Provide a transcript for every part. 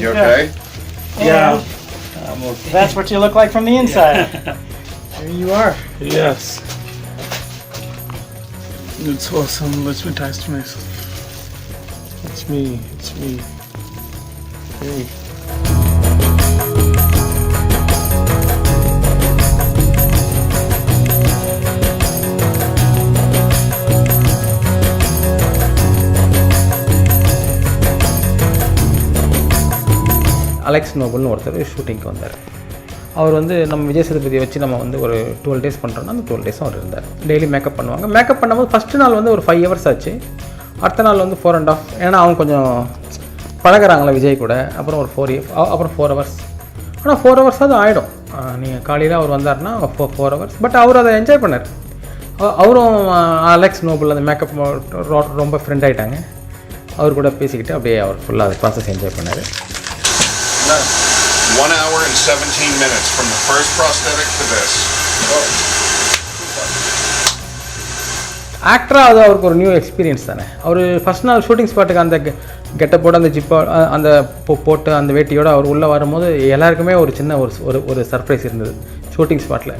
You okay? Yeah. I'm okay. That's what you look like from the inside. Here you are. Yes. It's awesome. Let me taste myself. It's me. It's me. Hey. Alex நோபல்னு ஒருத்தர் ஷூட்டிங்க்கு வந்தார். அவர் வந்து நம்ம விஜய் சேதுபதியை வச்சு நம்ம வந்து ஒரு 12 days பண்ணுறோன்னா அந்த 12 days அவர் இருந்தார். டெய்லி மேக்கப் பண்ணுவாங்க. மேக்கப் பண்ணும்போது ஃபஸ்ட்டு நாள் வந்து ஒரு 5 hours ஆச்சு. அடுத்த நாள் வந்து 4.5, ஏன்னா அவங்க கொஞ்சம் பழகிறாங்களே விஜய் கூட. அப்புறம் ஒரு 4 hours. ஆனால் 4 hours அது ஆகிடும். நீங்கள் காலையில் அவர் வந்தார்னா 4 hours. பட் அவர் அதை என்ஜாய் பண்ணார். அவரும் அலெக்ஸ் நோபல் அந்த மேக்கப் ரொம்ப ஃப்ரெண்ட் ஆகிட்டாங்க. அவர் கூட பேசிக்கிட்டு அப்படியே அவர் ஃபுல்லாக அந்த ப்ராசஸ் என்ஜாய் பண்ணார். 1 hour and 17 minutes from the first prosthetic to this. ஆக்டராக அது அவருக்கு ஒரு நியூ எக்ஸ்பீரியன்ஸ் தானே. அவர் ஃபஸ்ட் நாள் ஷூட்டிங் ஸ்பாட்டுக்கு அந்த கெட்டப்போடு அந்த ஜிப்பா அந்த போட்டு அந்த வேட்டியோடு அவர் உள்ளே வரும்போது எல்லாருக்குமே ஒரு சின்ன ஒரு சர்ப்ரைஸ் இருந்தது ஷூட்டிங் ஸ்பாட்டில்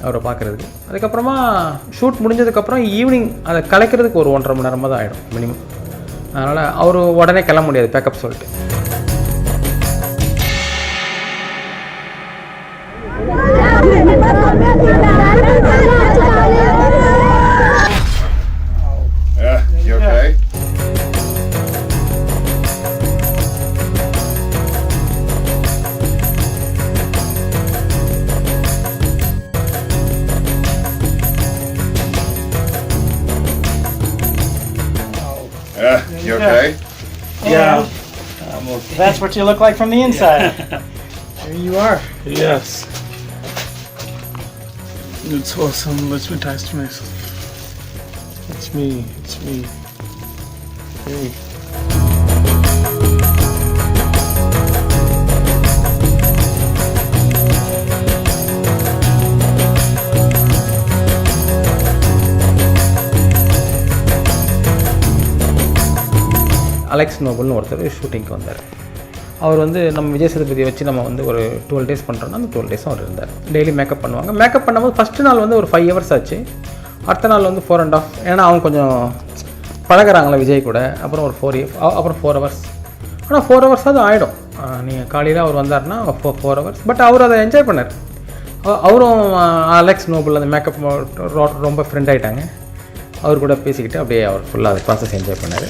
அவரை பார்க்குறதுக்கு. அதுக்கப்புறமா ஷூட் முடிஞ்சதுக்கப்புறம் ஈவினிங் அதை கலைக்கிறதுக்கு ஒரு 1.5 மணி நேரமாக தான் ஆகிடும் மினிமம். அதனால் அவர் உடனே கிளம்ப முடியாது பேக்கப் சொல்லிட்டு. Yeah, you okay? Yeah, you okay? Yeah. I'm okay. That's what you look like from the inside. Here you are. Yes. It's awesome. Let me taste myself. It's me. It's me. Hey. Alex நோபல்னு ஒருத்தர் ஷூட்டிங்க்கு வந்தார். அவர் வந்து நம்ம விஜய் சேதுபதியை வச்சு நம்ம வந்து ஒரு 12 days பண்ணுறோன்னா அந்த 12 days அவர் இருந்தார். டெய்லி மேக்கப் பண்ணுவாங்க. மேக்கப் பண்ணும்போது ஃபஸ்ட்டு நாள் வந்து ஒரு 5 hours ஆச்சு. அடுத்த நாள் வந்து 4.5, ஏன்னா அவங்க கொஞ்சம் பழகிறாங்களே விஜய் கூட. அப்புறம் ஒரு 4 hours. ஆனால் 4 hours அது ஆகிடும். நீங்கள் காலையில் அவர் வந்தார்னா 4 hours. பட் அவர் அதை என்ஜாய் பண்ணார். அவரும் அலெக்ஸ் நோபல் அந்த மேக்கப் ரொம்ப ஃப்ரெண்ட் ஆகிட்டாங்க. அவர் கூட பேசிக்கிட்டு அப்படியே அவர் ஃபுல்லாக அந்த ப்ராசஸ் என்ஜாய் பண்ணார்.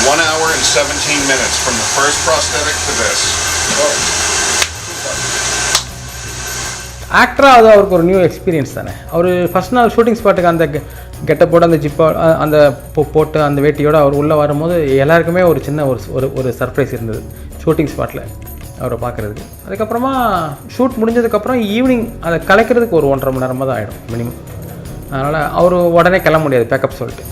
1 hour and 17 minutes from the first prosthetic to this. ஆக்டராக அது அவருக்கு ஒரு நியூ எக்ஸ்பீரியன்ஸ் தானே. அவர் ஃபஸ்ட் நாள் ஷூட்டிங் ஸ்பாட்டுக்கு அந்த கெட்டப்போடு அந்த ஜிப்பா அந்த போட்டு அந்த வேட்டியோடு அவர் உள்ளே வரும்போது எல்லாருக்குமே ஒரு சின்ன ஒரு சர்ப்ரைஸ் இருந்தது ஷூட்டிங் ஸ்பாட்டில் அவரை பார்க்குறதுக்கு. அதுக்கப்புறமா ஷூட் முடிஞ்சதுக்கப்புறம் ஈவினிங் அதை கலைக்கிறதுக்கு ஒரு 1.5 மணி நேரமாக தான் ஆகிடும் மினிமம். அதனால் அவர் உடனே கிளம்ப முடியாது பேக்கப் சொல்லிட்டு.